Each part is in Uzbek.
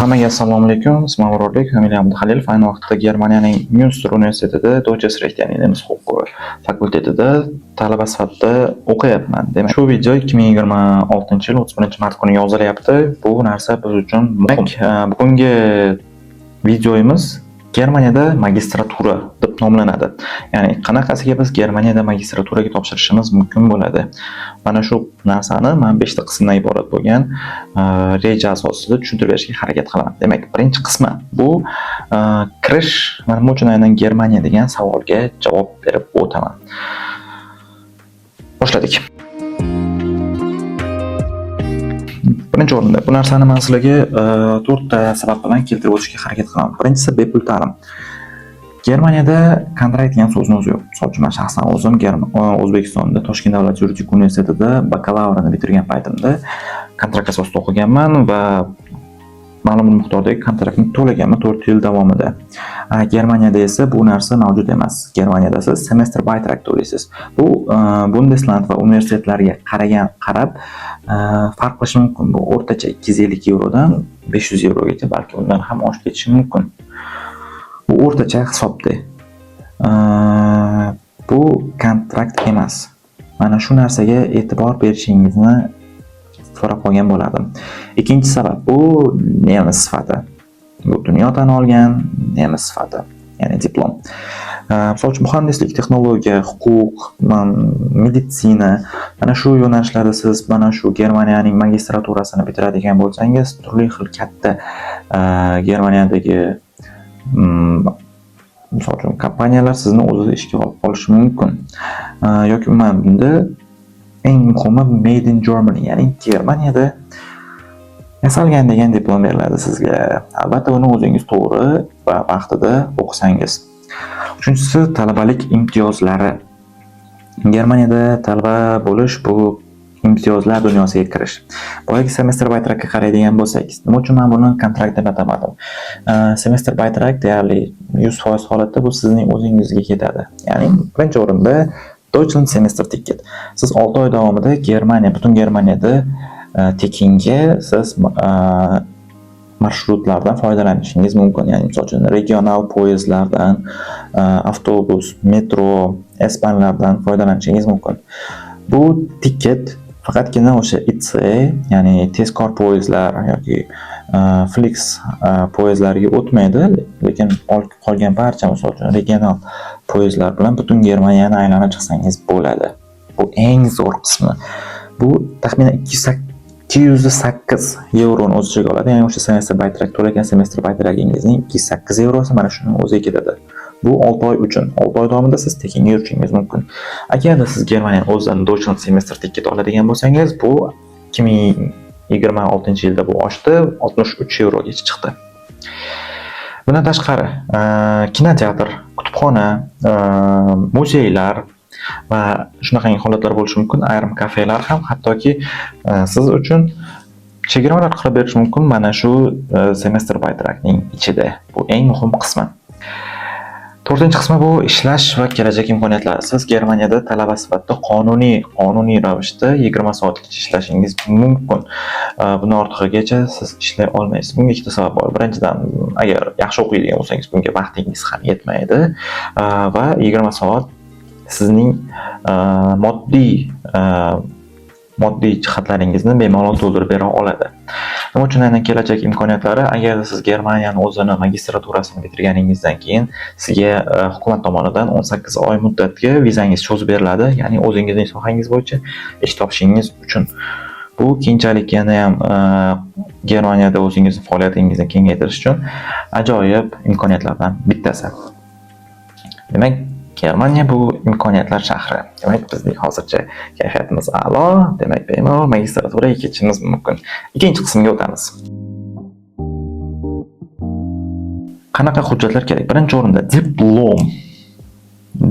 Hammaga assalomu alaykum. Ismim Murodbek, familiyam Abduhalilov. Ayni vaqtda Germaniyaning Münster universitetida Deutsches Recht, ya'ni nemis huquqi fakultetida talaba sifatida o'qiyapman. Demak, shu video 2026-yil 31-mart kuni yozilyapti. Bu narsa biz uchun muhim. Bugungi videomiz Germaniyada magistratura deb nomlanadi. Ya'ni qanaqasiga biz Germaniyada magistraturaga topshirishimiz mumkin bo'ladi. Mana shu narsani men 5 ta qismdan iborat bo'lgan reja asosida tushuntirib berishga harakat qilaman. Demak, birinchi qismi bu kirish va nima uchun aynan Germaniya degan savolga javob berib o'taman. Boshladik. Birinchi o'rinda bu narsani men sizlarga 4 ta sabab bilan keltirib o'tishga harakat qilaman. Birinchisi bepul ta'lim. Germaniyada kontrakt degan so'zni o'zi yo'q. Misol uchun men shaxsan o'zim O'zbekistonda Toshkent davlat yuridik universitetida bakalavrini bitirgan paytimda kontrakt asosida o'qiganman va ma'lum miqdordagi kontraktni to'laganman 4 yil davomida. Germaniyada esa bu narsa mavjud emas. Germaniyada siz semester baytrak to'laysiz. Bu Bundesland va universitetlarga qarab farq qilishi mumkin. Bu o'rtacha 250 yevrodan 500 yevrogacha, balki undan ham oshib ketishi mumkin. Bu o'rtacha hisobda. Bu kontrakt emas. Mana shu narsaga e'tibor berishingizni so'rab qolgan bo'lardim. Ikkinchi sabab bu nemis sifati. Bu dunyo tan olgan nemis sifati, ya'ni diplom. Misol uchun muhandislik, texnologiya, huquq, meditsina, mana shu yo'nalishlarda siz mana shu Germaniyaning magistraturasini bitiradigan bo'lsangiz, turli xil katta Germaniyadagi misol uchun kompaniyalar sizni o'zida ishga olib qolishi mumkin. Yoki umuman bunda eng muhimi Made in Germany, ya'ni Germaniyada yasalgan degan diplom beriladi sizga. Albatta uni o'zingiz to'g'ri va vaqtida o'qisangiz. Uchinchisi talabalik imtiyozlari. Germaniyada talaba bo'lish bu imtiyozlar dunyosiga kirish. Boyagi semester baytrakka qaraydigan bo'lsak, nima uchun men buni kontrakt deb atamadim? Semester baytrak deyarli 100% holatda bu sizning o'zingizga ketadi. Ya'ni birinchi o'rinda Deutschland semester ticket. Siz 6 oy davomida butun Germaniyada tekinga siz marshrutlardan foydalanishingiz mumkin. Ya'ni misol uchun regional poyezdlardan, avtobus, metro, S-bahnlardan foydalanishingiz mumkin. Bu ticket faqatgina o'sha ICE, ya'ni tezkor poyezdlar yoki Flix poyezdlariga o'tmaydi, lekin qolgan barcha misol uchun regional poyezdlar bilan butun Germaniyani aylanib chiqsangiz bo'ladi. Bu eng zo'r qismi. Bu taxminan 208 yevroni o'z ichiga oladi. Ya'ni o'sha semester baytrak to'lagan semester baytragingizning 208 yevrosi mana shuni o'ziga ketadi. Bu 6 oy uchun. 6 oy davomida siz tekinga yurishingiz mumkin. Agarda siz Germaniya o'zidan Deutschland semester ticket oladigan bo'lsangiz, bu 2026-yilda bu oshdi, 63 yevrogacha chiqdi. Bundan tashqari, kinoteatr, kutubxona, muzeylar va shunaqangi holatlar bo'lishi mumkin. Ayrim kafelar ham hattoki siz uchun chegirmalar qilib berish mumkin mana shu semester baytrakning ichida. Bu eng muhim qismi. 4-chi qismi bu ishlash va kelajak imkoniyatlari. Siz Germaniyada talaba sifatida qonuniy ravishda 20 soatgacha ishlashingiz mumkin. Bundan ortig'igacha siz ishlay olmaysiz. Bunga ikkita sabab bor. Birinchidan, agar yaxshi o'qiydigan bo'lsangiz, bunga vaqtingiz ham yetmaydi va 20 soat sizning moddiy jihatlaringizni bemalol to'ldirib bera oladi. Nima uchun aynan kelajak imkoniyatlari? Agar siz Germaniyani o'zini magistraturasini bitirganingizdan keyin sizga hukumat tomonidan 18 oy muddatga vizangiz cho'zib beriladi, ya'ni o'zingizning sohangiz bo'yicha ish topishingiz uchun. Bu keyinchalik yana ham Germaniyada o'zingizning faoliyatingizni kengaytirish uchun ajoyib imkoniyatlardan bittasi. Demak, Germaniya bu imkoniyatlar shahri. Demak, bizning hozircha kayfiyatimiz a'lo, demak bemalol magistraturaga ketishimiz mumkin. Ikkinchi qismga o'tamiz. Qanaqa hujjatlar kerak? Birinchi o'rinda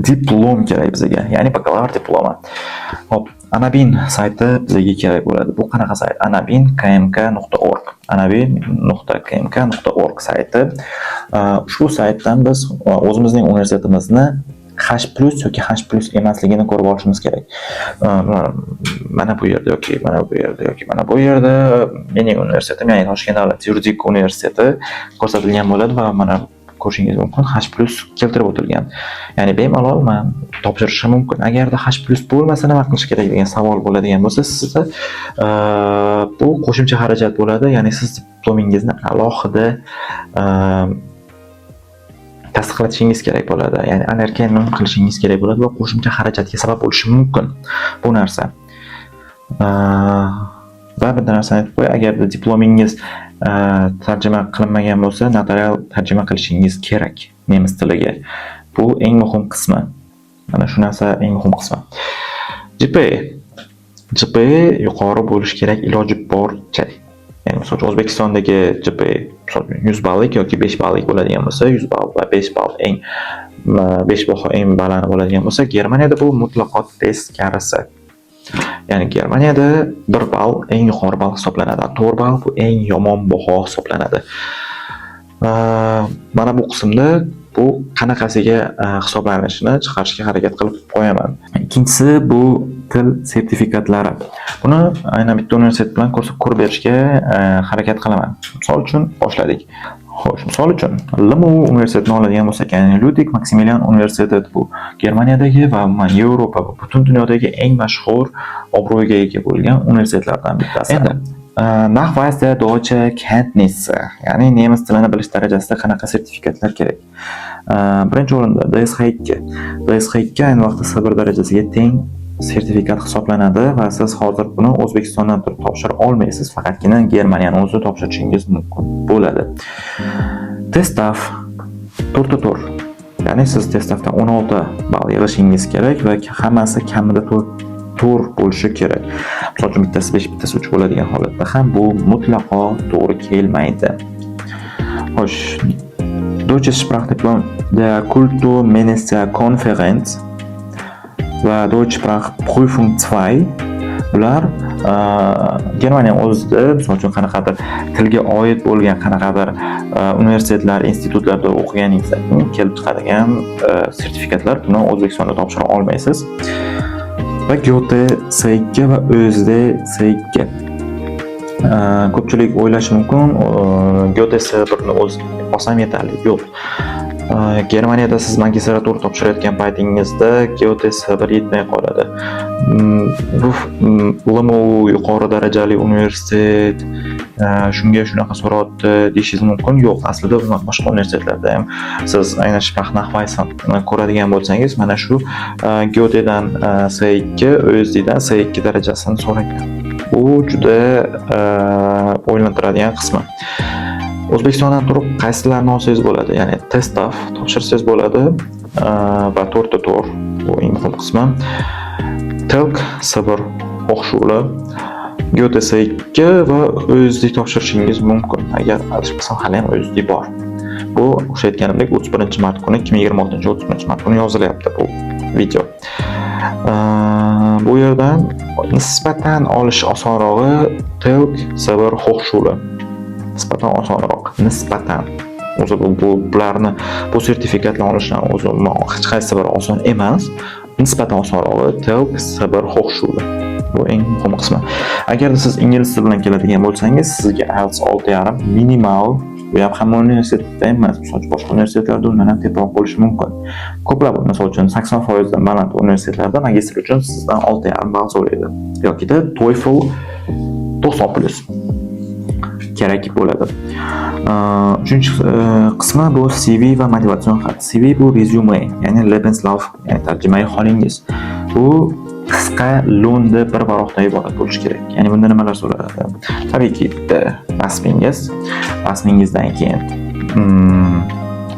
diplom kerak bizga, ya'ni bakalavr diplomi. Hop, Anabin sayti bizga kerak bo'ladi. Bu qanaqa sayt? anabin.kmk.org. anabin.kmk.org sayti. Ushbu saytdan biz o'zimizning universitetimizni H+ yoki H+ emasligini ko'rib olishimiz kerak. Mana bu yerda yoki mana bu yerda yoki mana bu yerda mening universitetim, ya'ni Toshkent davlat yuridik universiteti ko'rsatilgan bo'ladi va mana ko'rishingiz mumkin H+ keltirib o'tilgan. Ya'ni bemalol men topshirishim mumkin. Agarda H+ bo'lmasa nima qilish kerak degan savol bo'ladigan bo'lsa, sizda bu qo'shimcha xarajat bo'ladi. Ya'ni siz diplomingizni alohida tasdiqlatishingiz kerak bo'ladi. Ya'ni anerkenment qilishingiz kerak bo'ladi va qo'shimcha xarajatga sabab bo'lishi mumkin bu narsa. Va bitta narsani aytib qo'y, agarda diplomingiz tarjima qilinmagan bo'lsa, notarial tarjima qilishingiz kerak nemis tiliga. Bu eng muhim qismi. Mana shu narsa eng muhim qismi. GPA yuqori bo'lishi kerak iloji boricha. Ya'ni masalan O'zbekistondagi GPA 100 ballik yoki 5 ballik bo'ladigan bo'lsa, 100 ball va 5 ball 5 baho eng baland bo'ladigan bo'lsa, Germaniyada bu mutlaqo teskarisi. Ya'ni Germaniyada 1 ball eng yuqori ball hisoblanadi. 4 ball bu eng yomon baho hisoblanadi. Mana bu qismda bu qanaqasiga hisoblanishini chiqarishga harakat qilib qo'yaman. Ikkinchisi bu til sertifikatlari. Buni aynan bitta universitet bilan ko'rib berishga harakat qilaman. Misol uchun boshladik. Xo'sh, misol uchun LMU universitetini oladigan bo'lsak, ya'ni Ludwig Maximilian universiteti bu Germaniyadagi va Yevropa va butun dunyodagi eng mashhur obro'ga ega bo'lgan universitetlardan bittasi. Endi Nachweis der Deutsche Kenntnisse, ya'ni nemis tilini bilish darajasida qanaqa sertifikatlar kerak? Birinchi o'rinda DSH2. DSH2 ayni vaqtda C1 darajasiga teng sertifikat hisoblanadi va siz hozir buni O'zbekistondan turib topshira olmaysiz, faqatgina Germaniyani o'zida topshirishingiz mumkin bo'ladi. TestDaF 4 ya'ni siz TestDaFdan 16 ball yig'ishingiz kerak va hammasi kamida 4 bo'lishi kerak. Misol uchun bittasi 5, bittasi 3 bo'ladigan holatda ham bu mutlaqo to'g'ri kelmaydi. Xo'sh, Deutsche Sprachdiplom der Kulturministerkonferenz va Deutsche Sprachprüfung 2 bular Germaniya o'zida misol uchun qanaqadir tilga oid bo'lgan qanaqadir universitetlar, institutlarda o'qiganingizdan kelib chiqadigan sertifikatlar. Buni O'zbekistonda topshira olmaysiz. Va Goethe C2 va OSD C2. Ko'pchilik o'ylashi mumkin, Goethe C1ni o'zi olsam yetarli. Yo'q. Germaniyada siz magistratura topshirayotgan paytingizda Goethe C1 yetmay qoladi. Bu LMU yuqori darajali universitet, shunga shunaqa so'rayapti deyishingiz mumkin. Yo'q, aslida boshqa universitetlarda ham siz aynan Sprachnachweisni ko'radigan bo'lsangiz, mana shu Goethedan C2, OSDdan C2 darajasini so'ragan. Bu juda o'ylantiradigan qismi. O'zbekistondan turib qaysilarini olsangiz bo'ladi, ya'ni TestDaF topshirsangiz bo'ladi va 4 bu eng muhim qismi. Tilk C1 Hochschule, Goethe C2 va OSD topshirishingiz mumkin. Agar adashmasam hali ham OSD bor. Bu o'sha aytganimdek 31-mart kuni 2026-31-mart kuni yozilyapti bu video. Bu yerdan nisbatan olish osonrog'i Tilk C1 Hochschule. Nisbatan osonroq, nisbatan. O'zi bularni bu sertifikatlarni olishdan o'zi hech qaysi biri oson emas. Nisbatan osonrog'i Tilk C1 Hochschule. Bu eng muhim qismi. Agar siz ingliz tili bilan keladigan bo'lsangiz, sizga IELTS 6.5 minimal, bu ham hamma universitetda emas, masalan, boshqa universitetlarda undan ham teparoq bo'lishi mumkin. Ko'plab, masalan uchun 80% dan baland universitetlarda magistr uchun sizdan 6.5 ball so'raydi. Yokida TOEFL 90+ kerak bo'ladi. Uchinchi qismi bu CV va motivatsion xat. CV bu rezyume, ya'ni Lebenslauf, ya'ni tarjimai holingiz. Bu qisqa lo'nda bir baroqdan iborat bo'lishi kerak. Ya'ni bunda nimalar so'raladi? Tabiiyki, rasmingizdan keyin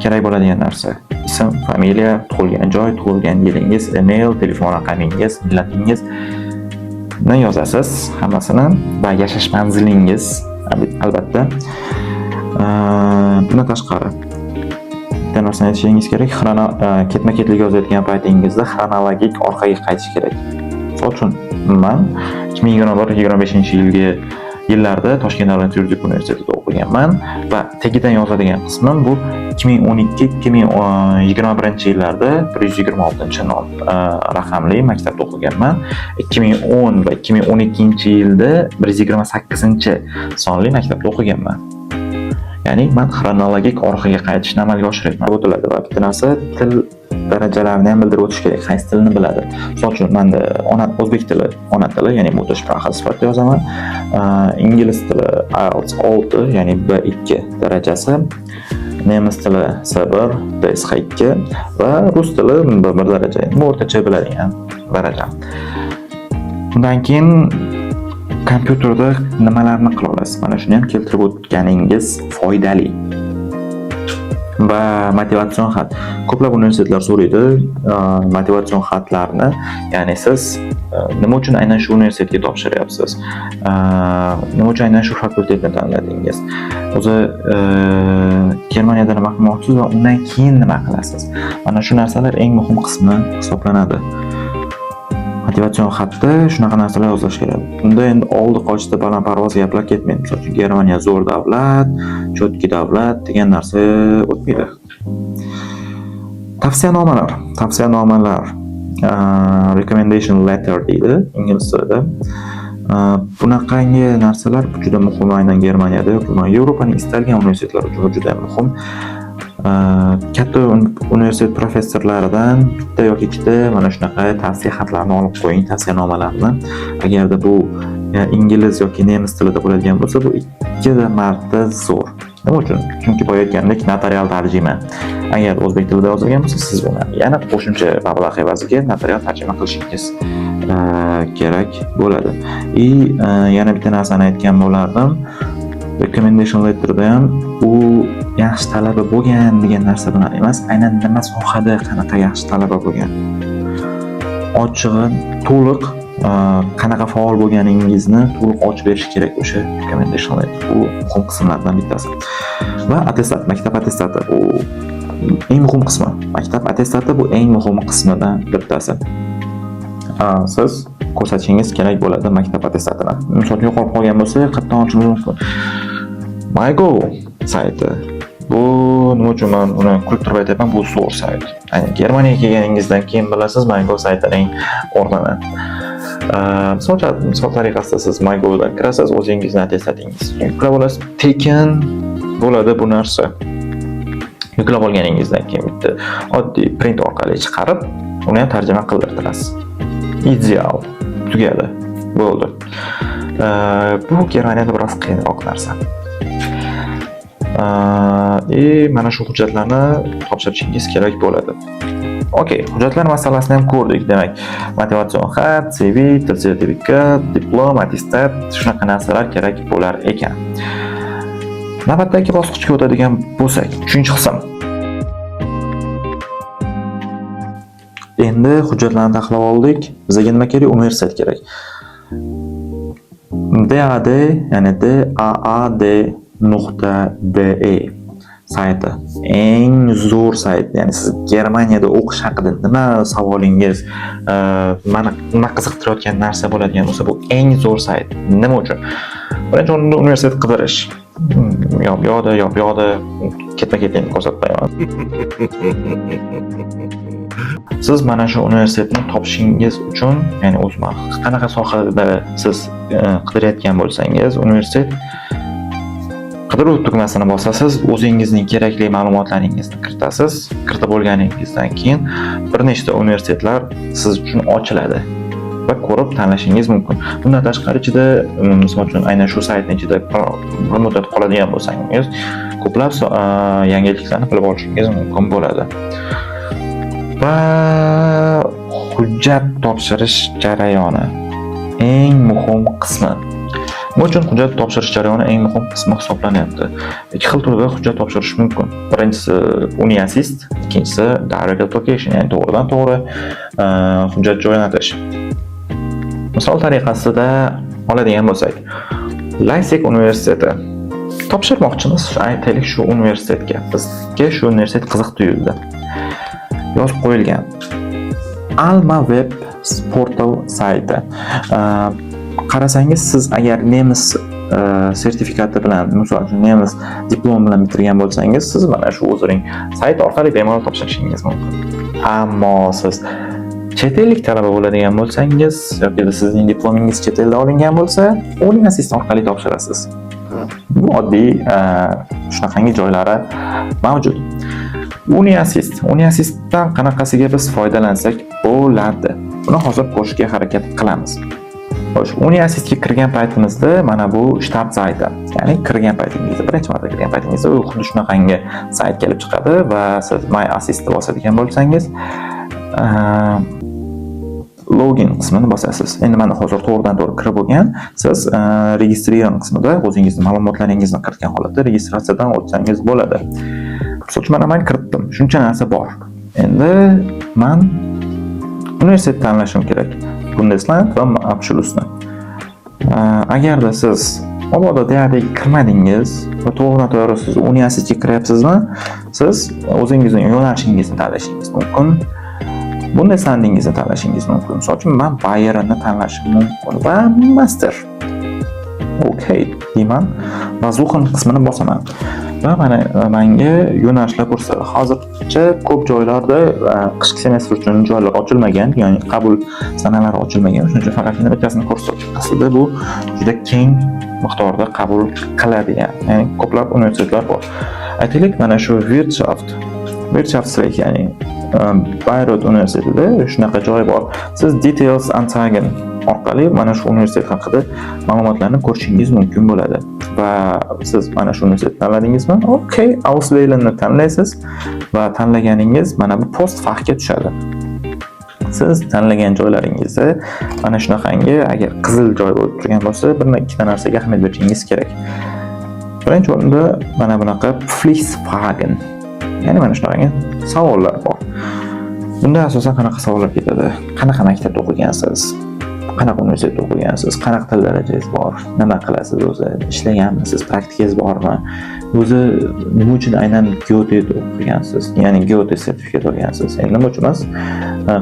kerak bo'ladigan narsa: ism, familiya, tug'ilgan joy, tug'ilgan yilingiz, email, telefon raqamingiz, millatingiz yozasiz hammasini va yashash manzilingiz albatta. Bundan tashqari bitta narsani aytishingiz kerak, ketma-ketlik yozayotgan paytingizda xronologik orqaga qaytish kerak. Misol uchun men 2024-2025 yillarda Toshkent davlat yuridik universitetida o'qiganman va tagidan yozadigan qismim bu 2012-2021-yillarda 126 raqamli maktabda o'qiganman. 2010 va 2012-yilda 128 sonli maktabda o'qiganman. Ya'ni men xronologik orqaga qaytishni amalga oshiryapman. O'tiladi va bitta narsa til darajalarini ham bildirib o'tish kerak. Qaysi tilni biladi? Misol uchun menda o'zbek tili ona tili, ya'ni Muttersprache sifatida yozaman. Ingliz tili IELTS 6, ya'ni B2 darajasi. Nemis tili C1, DSH2 va rus tili B1 daraja. Bu o'rtacha biladigan daraja. Undan keyin kompyuterda nimalarni qila olasiz? Mana shuni ham keltirib o'tganingiz foydali. Va motivatsion xat. Ko'plab universitetlar so'raydi motivatsion xatlarni, ya'ni siz nima uchun aynan shu universitetga topshiryapsiz? Nima uchun aynan shu fakultetni tanladingiz? O'zi Germaniyada nima qilmoqchisiz va undan keyin nima qilasiz? Mana shu narsalar eng muhim qismi hisoblanadi. Motivatsion xatda shunaqa narsalar yozish kerak. Unda endi oldi qochda balandparvoz gaplar ketmaydi. Misol uchun Germaniya zo'r davlat, chotki davlat degan narsa o'tmaydi. Tavsiyanomalar, recommendation letter deydi ingliz tilida. Bunaqangi narsalar juda muhim aynan Germaniyada yoki Yevropaning istalgan universitetlari uchun juda muhim. Katta universitet professorlaridan bitta yoki ikkita mana shunaqa tavsiya xatlarini olib qo'ying, tavsiyanomalarni. Agarda bu ingliz yoki nemis tilida bo'ladigan bo'lsa, bu 2 marta zo'r. Nima uchun? Chunki boya aytgandek notarial tarjima. Agar o'zbek tilida yozilgan bo'lsa, siz buni yana qo'shimcha mablag' evaziga notarial tarjima qilishingiz kerak bo'ladi. Yana bitta narsani aytgan bo'lardim. Recommendation letterda ham u yaxshi talaba bo'lgan degan narsa bilan emas, aynan nima sohada qanaqa yaxshi talaba bo'lgan. Ochig'i to'liq qanaqa faol bo'lganingizni to'liq ochib berish kerak o'sha recommendation letter. Bu muhim qismlardan bittasi. Va attestat, maktab attestati bu eng muhim qismi. Maktab attestati bu eng muhim qismidan bittasi. Siz ko'rsatishingiz kerak bo'ladi maktab attestatini. Misol uchun yo'qolib qolgan bo'lsa, qayerdan olishingiz mumkin? MyGo sayti. Bu nima uchun men uni kulib turib aytyapman, bu zo'r sayt. Ya'ni Germaniyaga kelganingizdan keyin bilasiz MyGo saytining o'rnini. Misol tariqasida siz MyGo'dan kirasiz, o'zingizni attestatingiz yuklab olasiz. Tekin bo'ladi bu narsa. Yuklab olganingizdan keyin bitta oddiy print orqali chiqarib, uni ham tarjima qildirasiz. Ideal. Tugadi. Bo'ldi. Bu Germaniyada biroz qiyinroq narsa. Mana shu hujjatlarni topshirishingiz kerak bo'ladi. Okey, hujjatlar masalasini ham ko'rdik. Demak, motivatsion xat, CV, til sertifikat, diplom, attestat, shunaqa narsalar kerak bo'lar ekan. Navbatdagi bosqichga o'tadigan bo'lsak, 3-qism. Endi hujjatlarni tahlil oldik. Bizga nima kerak? Universitet kerak. DAD, ya'ni DAAD.de sayti eng zo'r sayt. Ya'ni siz Germaniyada o'qish haqida nima savolingiz, meni nima qiziqtirayotgan narsa bo'ladigan bo'lsa, bu eng zo'r sayt. Nima uchun? Birinchi o'rinda universitet qidirish. Yo'q-yo'qda ketma-ketlikni ko'rsatmayman. Siz mana shu universitetni topishingiz uchun, ya'ni o'zman qanaqa sohada siz qidirayotgan bo'lsangiz, universitet qidiruv tugmasini bosasiz, o'zingizning kerakli ma'lumotlaringizni kiritasiz. Kiritib bo'lganingizdan keyin bir nechta universitetlar siz uchun ochiladi va ko'rib tanlashingiz mumkin. Bundan tashqari ichida, misol uchun aynan shu saytning ichida bir muddat qoladigan bo'lsangiz, ko'plab yangiliklarni bilib olishingiz mumkin bo'ladi. Va hujjat topshirish jarayoni eng muhim qismi. Nima uchun hujjat topshirish jarayoni eng muhim qismi hisoblanyapti? Ikki xil turda hujjat topshirish mumkin. Birinchisi UniAssist, ikkinchisi Direct Application, ya'ni to'g'ridan to'g'ri hujjat jo'natish. Misol tariqasida oladigan bo'lsak, Leipzig universiteti topshirmoqchimiz, aytaylik shu universitetga. Bizga shu universitet qiziq tuyuldi. Yozib qo'yilgan. Alma Web portal sayti. Qarasangiz, siz agar nemis sertifikati bilan, misol uchun nemis diplom bilan bitirgan bo'lsangiz, siz mana shu o'zining sayt orqali bemalol topshirishingiz mumkin. Ammo siz chet ellik talaba bo'ladigan bo'lsangiz yoki sizning diplomingiz chet elda olingan bo'lsa, UniAssist orqali topshirasiz. Bu oddiy shunaqangi joylari mavjud. UniAssistdan qanaqasiga biz foydalansak bo'ladi? Buni hozir ko'rishga harakat qilamiz. Xo'sh, UniAssistga kirgan paytimizda mana bu shtab sayti, ya'ni kirgan paytingizda, birinchi marta kirgan paytingizda u xuddi shunaqangi sayt kelib chiqadi va siz My Assist bosadigan bo'lsangiz, login qismini bosasiz. Endi mana hozir to'g'ridan-to'g'ri kirib bo'lgan, siz registriran qismida o'zingizning ma'lumotlaringizni kiritgan holatda registratsiyadan o'tsangiz bo'ladi. Misol uchun men kiritdim. Shuncha narsa bor. Endi men universitet tanlashim kerak. Bundesland va Abschlussni. Agarda siz mabodo deyarli kirmadingiz va to'g'ridan-to'g'ri siz UniAssistga kiryapsizmi, siz o'zingizning yo'nalishingizni tanlashingiz mumkin. Bundeslandingizni tanlashingiz mumkin. Misol uchun men Bayernni tanlashim mumkin va master. Okay, deyman va Suchen qismini bosaman. Va mana menga yo'nalishlar ko'rsatadi. Hozircha ko'p joylarda qishki semestr uchun joylar ochilmagan, ya'ni qabul sanalari ochilmagan. Shuning uchun faqatgina bittasini ko'rsatadi. Aslida bu juda keng miqdorda qabul qiladigan, ya'ni ko'plab universitetlar bor. Aytaylik, mana shu Wirtschaftsrecht, ya'ni Bayreuth universitetida shunaqa joy bor. Siz Details Anzeigen orqali mana shu universitet haqida ma'lumotlarni ko'rishingiz mumkin bo'ladi. Va siz mana shu universitetni tanladingizmi? Okay, Auswählenni tanlaysiz va tanlaganingiz mana bu post faxga tushadi. Siz tanlagan joylaringizda mana shunaqangi, agar qizil joy bo'lib turgan bo'lsa, bir ikkita narsaga ahamiyat berishingiz kerak. Birinchi o'rinda mana bunaqa Pflichtfragen, ya'ni mana shunaqangi savollar bor. Bunda asosan qanaqa savollar ketadi? Qanaqa maktabda o'qigansiz? Qanaqa universitetda o'qigansiz? Qanaqa til darajangiz bor? Nima qilasiz o'zi? Ishlaganmisiz? Praktikangiz bormi? O'zi nima uchun aynan Goethe o'qigansiz? Ya'ni Goethe sertifikat olgansiz. Endi nima uchun emas?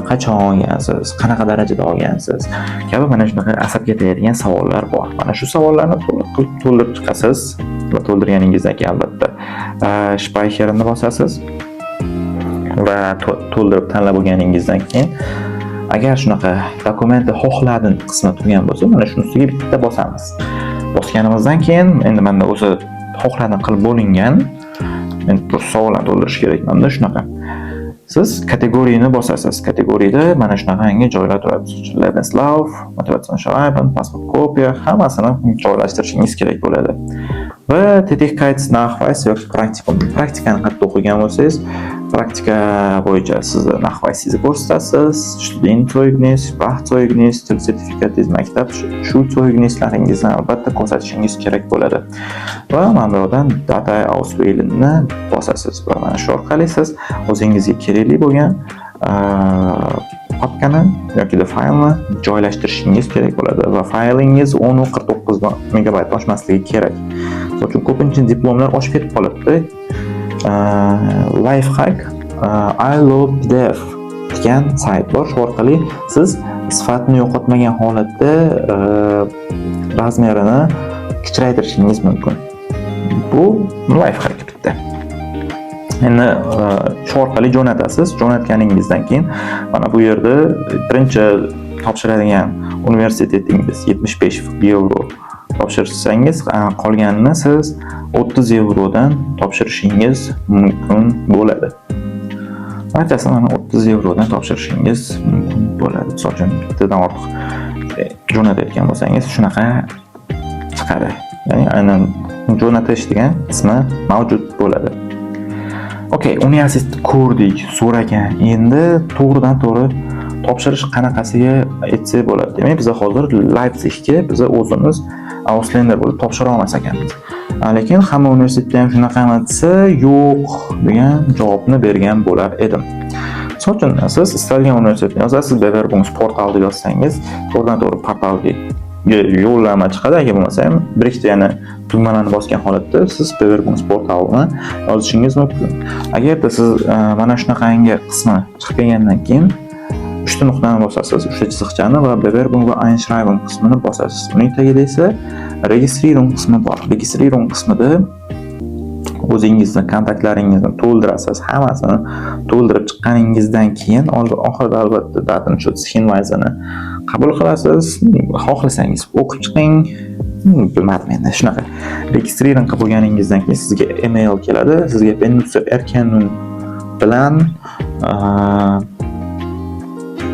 Qachon olgansiz? Qanaqa darajada olgansiz? Kabi mana shunaqa asabga tegadigan savollar bor. Mana shu savollarni to'ldirib chiqasiz va to'ldirganingizdan keyin albatta Speicherni bosasiz va to'ldirib tanlab bo'lganingizdan keyin agar shunaqa dokumentni xohladim qismi turgan bo'lsa, mana shuni ustiga bitta bosamiz. Bosganimizdan keyin endi menda o'zi xohladim qilib bo'lingan. Men bir savollarni to'ldirish kerak menda shunaqa. Siz kategoriyani bosasiz. Kategoriyada mana shunaqangi joylar turadi. Lebenslauf, motivatsion schreiben, pasport kopiya, hammasini joylashtirishingiz kerak bo'ladi. Va Tätigkeitsnachweis yoki praktikani qattiq o'qigan bo'lsangiz, praktika bo'yicha sizni nachweisingizni ko'rsatasiz, Studentzeugnis, Sprachzeugnis, til sertifikatingiz, maktab shu zeugnislaringizni albatta ko'rsatishingiz kerak bo'ladi. Va mana bu yerdan Data Auswählenni bosasiz va mana shu orqali siz o'zingizga kerakli bo'lgan papkani yoki faylni joylashtirishingiz kerak bo'ladi va faylingiz 10-49 megabayt oshmasligi kerak. Chunki ko'pincha diplomlar oshib ketib qoladi. Lifehack I love PDF degan sayt bor. Shu orqali siz sifatni yo'qotmagan holatda razmerini kichraytirishingiz mumkin. Bu lifehack bitta. Endi shu orqali jo'natasiz. Jo'natganingizdan keyin mana bu yerda birinchi topshiradigan universitetingiz 75 euro topshirsangiz, qolganini siz 30 eurodan topshirishingiz mumkin bo'ladi. Barchasi mana 30 eurodan topshirishingiz mumkin bo'ladi. Misol uchun bittadan ortiq jo'natayotgan bo'lsangiz, shunaqa chiqadi. Ya'ni aynan jo'natish degan qismi mavjud bo'ladi. Okay, UniAssist ko'rdik, so'ragan. Endi to'g'ridan-to'g'ri topshirish qanaqasiga aytsak bo'ladi. Demak, biz hozir Leipzigga biz o'zimiz Ausländer bo'lib topshira olmas ekanmiz. Lekin hamma universitetda ham shunaqami desa, yo'q degan javobni bergan bo'lar edim. Misol uchun siz istalgan universitetni yozasiz, Bewerbungs portalda yozsangiz, to'g'ridan-to'g'ri portalga yo'llanma chiqadi. Agar bo'lmasa ham bir ikkita yana tugmalarni bosgan holatda siz Bewerbungs portalini yozishingiz mumkin. Agarda siz mana shunaqangi qismi chiqib kelgandan keyin uchta nuqtani bosasiz, uchta chiziqchani va Bewerbung va Einschreibung qismini bosasiz. Uning tagida esa Registrierung qismi bor. Registrierung qismida o'zingizni kontaktlaringizni to'ldirasiz. Hammasini to'ldirib chiqqaningizdan keyin oxirida albatta Datenschutz Hinweisini qabul qilasiz. Xohlasangiz o'qib chiqing. Bilmadim endi shunaqa. Registrering qilib bo'lganingizdan keyin sizga email keladi. Sizga Benutzer Erkennung bilan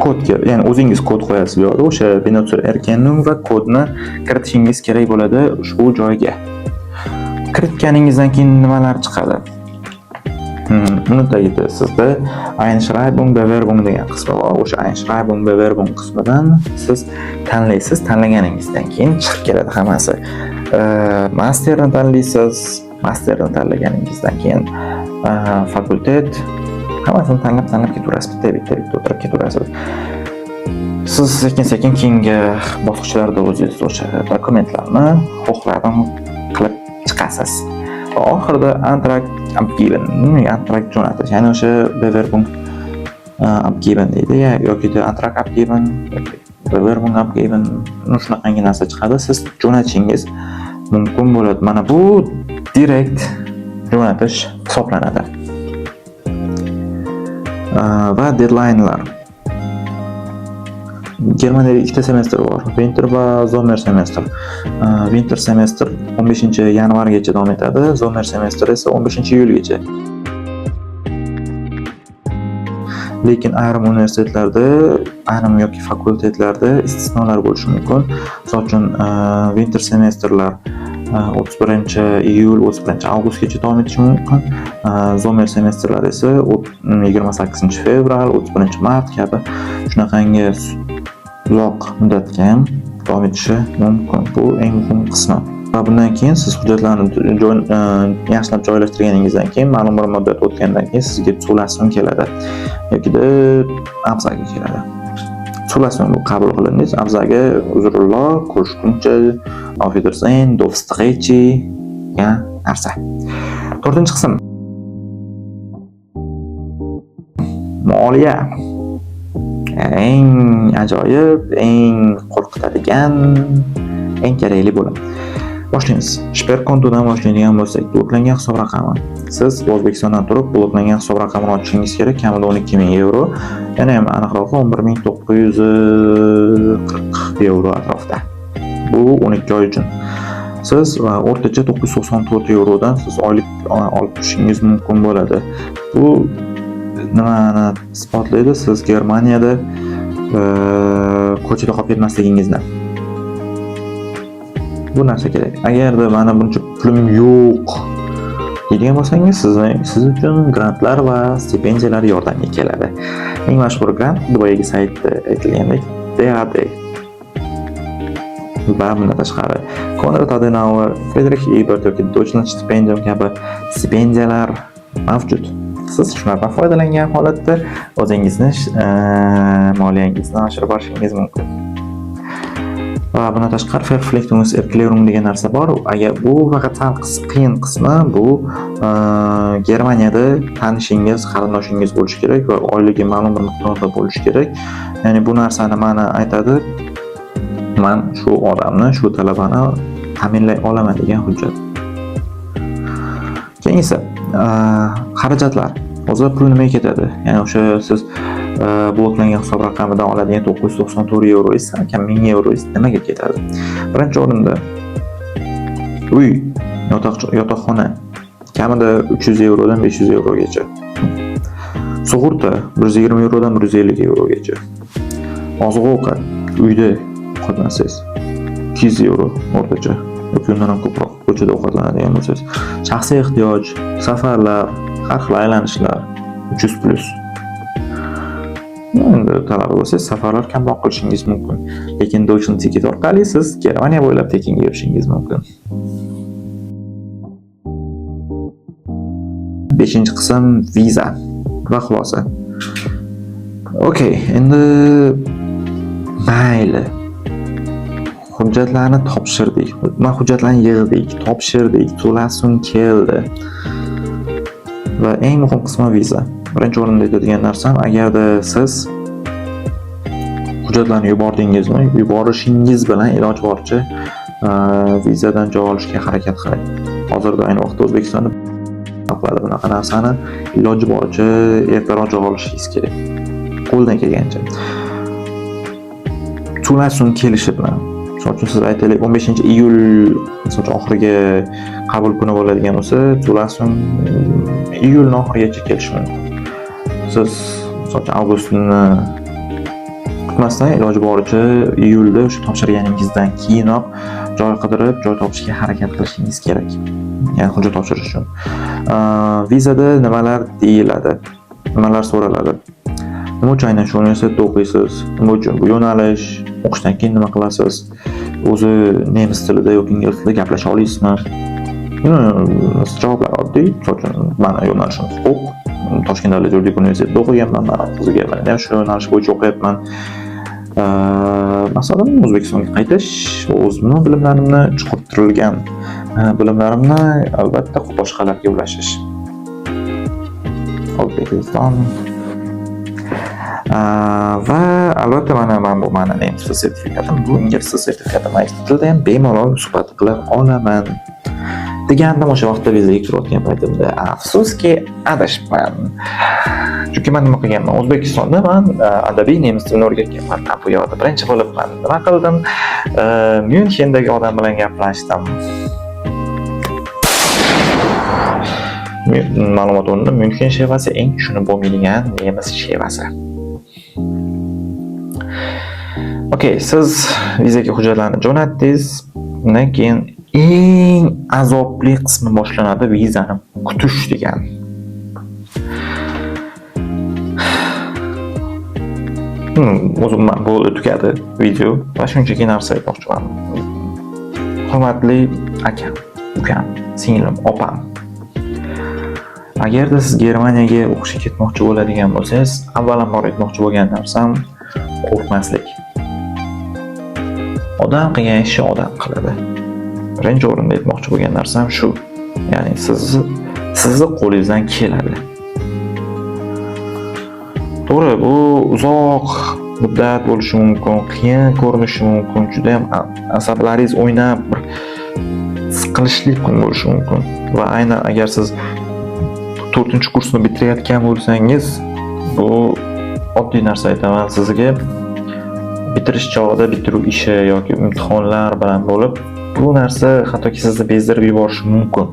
kod, ya'ni o'zingiz kod qo'yasiz bu yerda. O'sha Benutzer Erkennung va kodni kiritishingiz kerak bo'ladi ushbu joyga. Kiritganingizdan keyin nimalar chiqadi? Buni tagida sizda Einschreibung, Bewerbung degan qismi bor. O'sha Einschreibung, Bewerbung qismidan siz tanlaysiz. Tanlaganingizdan keyin chiqib keladi hammasi. Masterni tanlaysiz. Masterni tanlaganingizdan keyin fakultet hammasini tanlab ketaverasiz. Bitta o'tirib ketaverasiz. Siz sekin keyingi bosqichlarda o'zingiz o'sha dokumentlarni huquqlarni qilib chiqasiz. Oxirida Antrag abgeben, Antrag jo'natish, ya'ni o'sha Bewerbung abgeben deydi yoki Antrag abgeben, Bewerbung abgeben, shunaqangi narsa chiqadi. Siz jo'natishingiz mumkin bo'ladi. Mana bu direkt jo'natish hisoblanadi. Va deadline'lar. Germaniyada ikkita semestr bor. Winter va Sommer semestr. Winter semestr 15-yanvargacha davom etadi. Sommer semestr esa 15-iyulgacha. Lekin ayrim universitetlarda, ayrim yoki fakultetlarda istisnolar bo'lishi mumkin. Misol uchun winter semestrlar 31-iyul, 31-avgustgacha davom etishi mumkin. Sommer semestrlar esa 28-fevral, 31-mart kabi shunaqangi uzoq muddatga ham davom etishi mumkin. Bu eng muhim qismi. Va bundan keyin siz hujjatlarni yaxshilab joylashtirganingizdan keyin, ma'lum bir muddat o'tgandan keyin sizga Zulassung keladi yokida Absage keladi. Zulassung bu qabul qilindingiz, Absage uzrulloh, ko'rishguncha, auf Wiedersehen, do встречи degan narsa. 4-qism. Moliya. Eng ajoyib, eng qo'rqitadigan, eng kerakli bo'lim. Boshlaymiz. Sperkontodan boshlaydigan bo'lsak, bloklangan hisob raqami. Siz O'zbekistondan turib bloklangan hisob raqamini ochishingiz kerak, kamida 12,000 euro, yana ham aniqroq 11,940 euro atrofida. Bu 12 oy uchun. Siz o'rtacha 994 eurodan siz oylik olib turishingiz mumkin bo'ladi. Bu nimani isbotlaydi? Siz Germaniyada ko'chada qolib ketmasligingizni. Bu narsa kerak. Agarda mana buncha pulim yo'q deydigan bo'lsangiz, siz uchun grantlar va stipendiyalar yordamga keladi. Eng mashhur grant boyagi saytda aytilgandek DAD. Va bundan tashqari Konrad Adenauer, Friedrich Ebert yoki Deutschland Stipendium kabi stipendiyalar mavjud. Siz shulardan foydalangan holatda o'zingizni moliyangizni oshirib olishingiz mumkin. Va bundan tashqari Verpflichtungserklärung degan narsa bor. Agar bu faqat qiyin qismi, bu Germaniyada tanishingiz, qarindoshingiz bo'lishi kerak va oyligi ma'lum bir miqdorda bo'lishi kerak. Ya'ni bu narsani mana aytadi, men shu odamni, shu talabani ta'minlay olaman degan hujjat. Keyin esa xarajatlar. O'zi pul nimaga ketadi? Ya'ni o'sha siz bloklangan hisob raqamidan oladigan 994 euro esa kam 1000 euro nimaga ketadi? Birinchi o'rinda uy, yotoqxona kamida 300 eurodan 500 eurogacha. Sug'urta 120 eurodan 150 eurogacha. Oziq-ovqat uyda qolmasangiz 200 euro o'rtacha. Yoki undan ham ko'proq ko'chada ovqatlanadigan bo'lsangiz. Shaxsiy ehtiyoj, safarlar, har xil aylanishlar 300+. Endi talab bo'lsa, safarlar kamroq qilishingiz mumkin. Lekin Deutschland Ticket orqali siz Germaniya bo'ylab tekinga yurishingiz mumkin. 5-qism viza va xulosa. Okay, endi mayli. Hujjatlarni topshirdik. Hujjatlarni yig'dik, topshirdik, Zulassung keldi. Va eng muhim qismi viza. Birinchi o'rinda aytadigan narsam, agarda siz hujjatlarni yubordingizmi, yuborishingiz bilan iloji boricha vizadan joy olishga harakat qiling. Hozirda ayni vaqtda O'zbekistonda qiladi bunaqa narsani iloji boricha ertaroq joy olishingiz kerak. Qo'ldan kelgancha. To'lashning kelishi bilan. Misol uchun siz aytaylik 15-iyul misol uchun oxiriga qabul kuni bo'ladigan bo'lsa, to'lashning iyulning oxirigacha kelishi mumkin. Siz misol uchun avgustni kutmasdan iloji boricha iyulda o'sha topshirganingizdan keyinoq joy qidirib, joy topishga harakat qilishingiz kerak. Ya'ni hujjat topshirish uchun. Vizada nimalar deyiladi? Nimalar so'raladi? Nima uchun aynan shu universitetda o'qiysiz? Nima uchun bu yo'nalish? O'qishdan keyin nima qilasiz? O'zi nemis tilida yoki ingliz tilida gaplasha olasizmi? Javoblar oddiy. Misol uchun meni yo'nalishim huquq. Toshkent davlat yuridik universitetida o'qiganman. Men qiziga ham shu yo'nalish bo'yicha o'qiyapman. Masalan, O'zbekistonga qaytish, o'zimning bilimlarimni chuqurtirilgan bilimlarimni albatta boshqalarga ulashish. O'zbekiston va albatta bu meni nemis tili sertifikatim, bu ingliz tili sertifikatim. Ingliz tilida ham bemalol suhbat qila olaman. Degandim o'sha vaqtda vizaga kirayotgan paytimda. Afsuski, adashibman. Chunki men nima qilganman? O'zbekistonda men adabiy nemis tilini o'rgatganman. Bu yerda birinchi bo'lib men nima qildim? Myunchendagi odam bilan gaplashdim. Ma'lumot o'rnida Myunchen shevasi eng tushunib bo'lmaydigan nemis shevasi. Okay, siz vizaga hujjatlarni jo'natdingiz. Undan keyin eng azobli qismi boshlanadi, vizani kutish degan. O'zim bu tugadi video va shunchaki narsa aytmoqchiman. Hurmatli akam, ukam, singlim, opam. Agarda siz Germaniyaga o'qishga ketmoqchi bo'ladigan bo'lsangiz, avvalambor aytmoqchi bo'lgan narsam qo'rqmaslik. Odam qilgan ishni odam qiladi. Birinchi o'rinda aytmoqchi bo'lgan narsam shu. Ya'ni sizni qo'lingizdan keladi. To'g'ri, bu uzoq muddat bo'lishi mumkin, qiyin ko'rinishi mumkin, juda ham asablaringiz o'ynab, bir siqilishli kun bo'lishi mumkin. Va aynan agar siz 4-kursni bitirayotgan bo'lsangiz, bu oddiy narsa aytaman sizga. Bitirish chog'ida bitiruv ishi yoki imtihonlar bilan bo'lib, bu narsa hattoki sizni bezdirib yuborishi mumkin.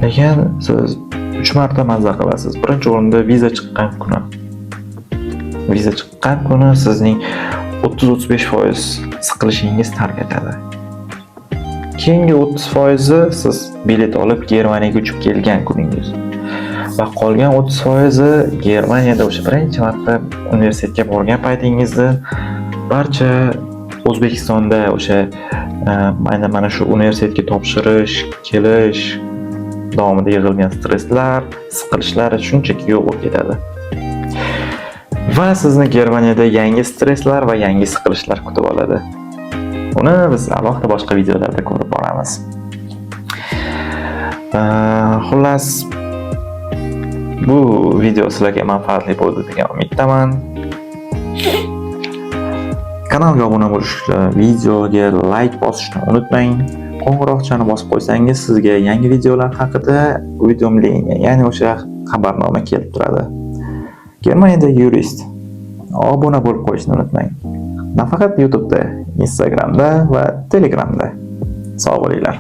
Lekin siz 3 marta mazza qilasiz. Birinchi o'rinda viza chiqqan kuni. Viza chiqqan kuni sizning 30-35% siqilishingiz tark etadi. Keyingi 30% siz bilet olib Germaniyaga uchib kelgan kuningiz. Va qolgan 30% Germaniyada o'sha birinchi marta universitetga borgan paytingizda barcha O'zbekistonda o'sha mana shu universitetga topshirish, kelish davomida yig'ilgan stresslar, siqilishlar shunchaki yo'q bo'lib ketadi. Va sizni Germaniyada yangi stresslar va yangi siqilishlar kutib oladi. Uni biz alohida boshqa videolarda ko'rib boramiz. Xullas, bu video sizlarga manfaatli bo'ldi degan umiddaman. Kanalga obuna bo'lishni, videoga like bosishni unutmang. Qo'ng'iroqchani bosib qo'ysangiz sizga yangi videolar haqida videomleniya, ya'ni o'sha xabarnoma kelib turadi. Germaniyada yurist. Obuna bo'lib qo'yishni unutmang. Nafaqat YouTube'da, Instagramda va Telegramda. Sog' bo'linglar.